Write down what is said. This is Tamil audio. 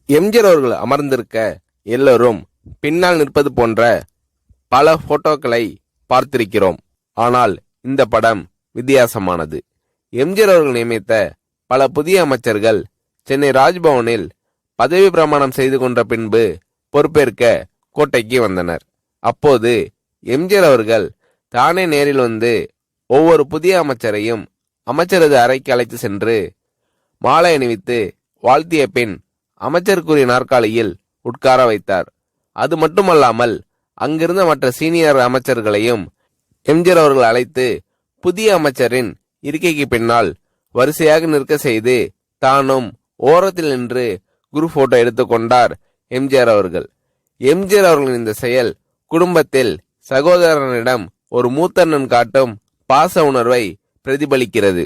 எம்ஜிஆர் அவர்கள் அமர்ந்திருக்க எல்லோரும் பின்னால் நிற்பது போன்ற பல போட்டோக்களை பார்த்திருக்கிறோம். ஆனால் இந்த படம் வித்தியாசமானது. எம்ஜிஆர் அவர்கள் நியமித்த பல புதிய அமைச்சர்கள் சென்னை ராஜ்பவனில் பதவி பிரமாணம் செய்து கொண்ட பின்பு பொறுப்பேற்க கோட்டைக்கு வந்தனர். அப்போது எம்ஜிஆர் அவர்கள் தானே நேரில் வந்து ஒவ்வொரு புதிய அமைச்சரையும் அமைச்சரது அறைக்கு அழைத்து சென்று மாலை அணிவித்து வாழ்த்திய பின் அமைச்சருக்குரிய நாற்காலியில் உட்கார வைத்தார். அது மட்டுமல்லாமல் அங்கிருந்த மற்ற சீனியர் அமைச்சர்களையும் எம்ஜிஆர் அவர்கள் அழைத்து புதிய அமைச்சரின் இருக்கைக்கு பின்னால் வரிசையாக நிற்க செய்து தானும் ஓரத்தில் நின்று குரூப் போட்டோ எடுத்துக்கொண்டார் எம்ஜிஆர் அவர்கள். எம்ஜிஆர் அவர்களின் இந்த செயல் குடும்பத்தில் சகோதரனிடம் ஒரு மூத்தண்ணன் காட்டும் பாச உணர்வை பிரதிபலிக்கிறது.